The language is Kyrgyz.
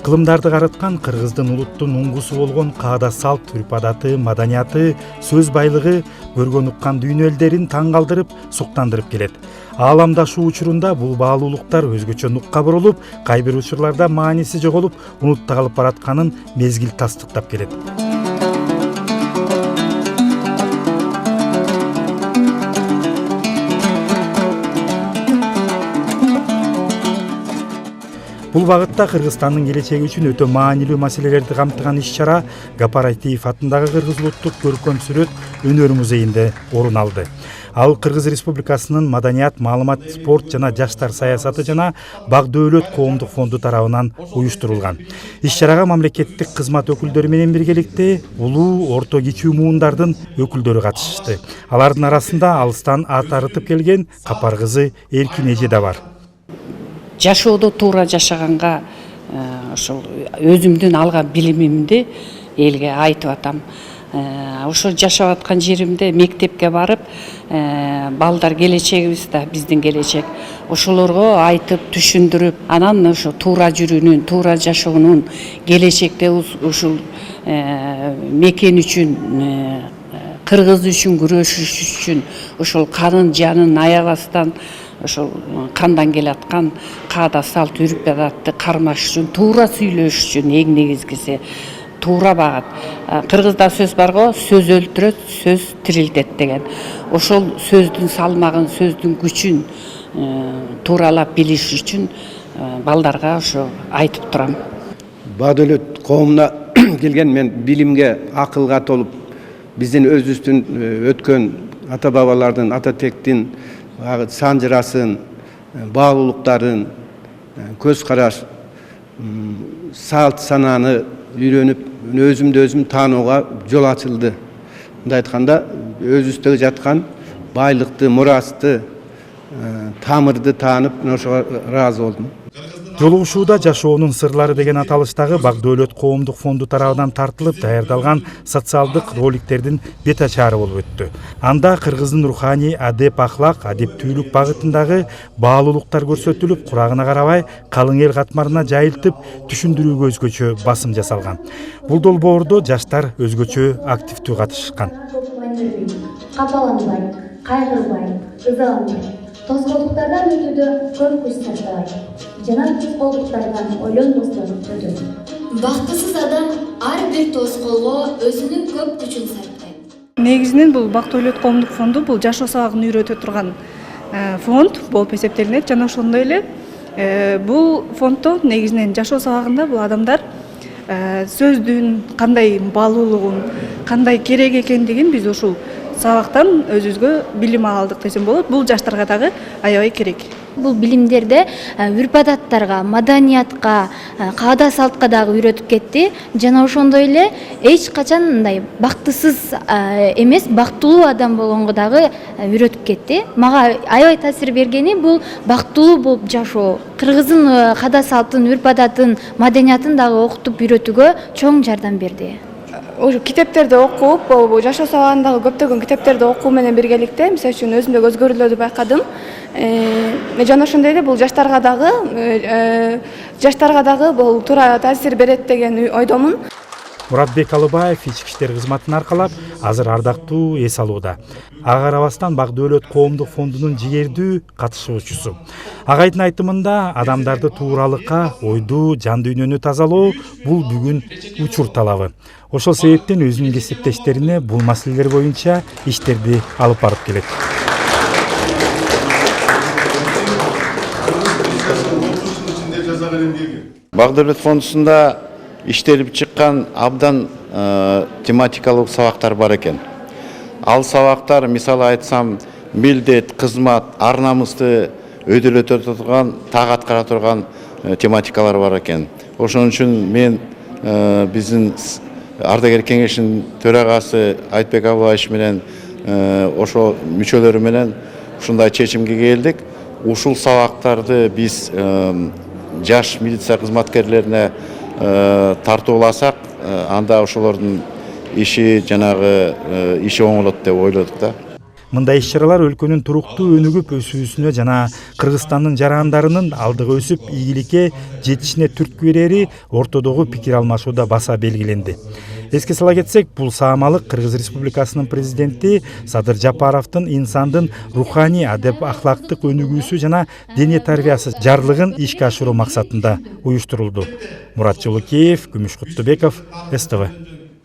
Ыкылымдарды карыткан кыргыздын улуттун уңгусу болгон каада салт, үрп адаты, маданияты, сөз байлыгы көргөн уккан дүйнө элдерин таң калтырып, суктандырып келет. Ааламдашуу учурунда бул баалуулуктар өзгөчө нукка бурулуп, кайбир учурларда мааниси жоголуп, унутта калып баратканын мезгил тастыктап келет. Бул багытта Кыргызстандын келечеги үчүн өтө маанилүү маселелерди камтыган иш-чара Гапар Айтиев атындагы Кыргыз улуттук көркөм сүрөт өнөр музейинде орун алды. Ал Кыргыз Республикасынын Маданият, маалымат, спорт жана жаштар саясаты жана Бак-Дөөлөт коомдук фонду тарабынан уюштурулган. Иш-чарага мамлекеттик кызмат өкүлдөрү менен биргеликте улуу, орто, кичүү муундардын өкүлдөрү катышты. Алардын арасында алыстан ат арытып келген Капар кызы Эркин эже да бар. Жашоодо туура жашаганга ошол өзүмдүн алган билимимди элге айтып атам. Ошо жашап аткан жеримде мектепке барып, балдар келечегибиз да биздин келечек. Ошолорго айтып, түшүндүрүп, анан ошо туура жүрүүнүн, туура жашоонун келечекте ушул мекен үчүн, кыргыз үчүн күрөшүш үчүн ошол канын жанын аябастан ошол кандан келаткан каада салт, үрп адатты кармаш үчүн, туура сүйлөш үчүн эң негизгиси туура багат. Кыргызда сөз барго, сөз өлтүрөт, сөз тирилтет деген. Ошол сөздүн салмагын, сөздүн күчүн тууралап билиш үчүн балдарга ошо айтып турам. Бак-Дөөлөт коомуна келген мен билимге, акылга толуп, биздин өзүбүздүн өткөн ата бабалардын, ата тектин санжырасын, баалуулуктарын, көз караш, салт сананы үйрөнүп, өзүмдү өзүм таанууга жол ачылды. Мындай айтканда, өзүбүздө жаткан байлыкты, мурасты, тамырды таанып, ошого ыраазы болдум. Жолугушууда жашоонун сырлары деген аталыштагы Бак-Дөөлөт коомдук фонду тарабынан тартылып даярдалган социалдык роликтердин бет ачары болуп өттү. Анда кыргыздын руханий, адеп, ахлак, адептүүлүк багытындагы баалуулуктар көрсөтүлүп, курагына карабай калың эл катмарына жайылтып, түшүндүрүүгө өзгөчө басым жасалган. Бул долбоордо жаштар өзгөчө активдүү катышкан. Капаланбай, кайгырбай, ызаланбай, тоскоолдуктардан өтүүдө көп күч сарптабайт. Жана тоскоолдуктардан ойлонбостон өтөт. Бактысыз адам ар бир тоскоолго өзүнүн көп күчүн сарптайт. Негизинен бул Бак-Дөөлөт коомдук фонду бул жашоо сабагын үйрөтө турган фонд болуп эсептелинет. Жана ошондой эле бул фонддо негизинен жашоо сабагында бул адамдар сөздүн кандай баалуулугун, кандай керек экендигин биз ушул сабактан өзүбүзгө билим алдык десем болот. Бул жаштарга дагы аябай керек. Бул билимдерди үрп адаттарга, маданиятка, каада салтка дагы үйрөтүп кетти. Жана ошондой эле эч качан мындай бактысыз эмес, бактылуу адам болгонго дагы үйрөтүп кетти. Мага аябай таасир бергени бул бактылуу болуп жашоо. Кыргыздын каада салтын, үрп адатын, маданиятын дагы окутуп үйрөтүүгө чоң жардам берди. Ошо китептерди окуп, жашоо сабагындагы көптөгөн китептерди окуу менен биргеликте, мисалы үчүн өзүмдө өзгөрүүлөрдү байкадым. Жана ошондой эле бул жаштарга дагы бул туура таасир берет деген ойдомун. Муратбек Алыбаев ички иштер кызматын аркалап, азыр ардактуу эс алууда. Ага карабастан Бак-Дөөлөт коомдук фондунун жигердүү катышуучусу. Агайдын айтымында адамдарды тууралыкка, ойду, жан дүйнөнү тазалоо бул бүгүн учур талабы. Ошол себептен өзүнүн кесиптештерине бул маселелер боюнча иштерди алып барып келет. Бак-Дөөлөт фондусунда иштелип чыккан абдан тематикалык сабактар бар экен. Ал сабактар, мисалы айтсам, милдет, кызмат, ар намысты өйдөлөтө турган, так аткара турган тематикалар бар экен. Ошон үчүн мен биздин ардагер кеңешинин төрагасы Айтбек Абылбаевич менен ошо мүчөлөрү менен ушундай чечимге келдик. Ушул сабактарды биз жаш милиция кызматкерлерине тартууласак, анда ошолордун иши жанагы иши оңолот деп ойлодук да. Мындай иш-чаралар өлкөнүн туруктуу өнүгүп өсүүсүнө жана Кыргызстандын жарандарынын алдыга өсүп ийгиликке жетишине түрткү берери ортодогу пикир алмашууда баса белгиленди. Эске сала кетсек, бул саамалык Кыргыз Республикасынын президенти Садыр Жапаровдун инсандын руханий адеп ахлактык өнүгүүсү жана дене тарбиясы жарлыгын ишке ашыруу максатында уюштурулду. Мурат Жолокеев, Күмүш Куттубеков, СТВ.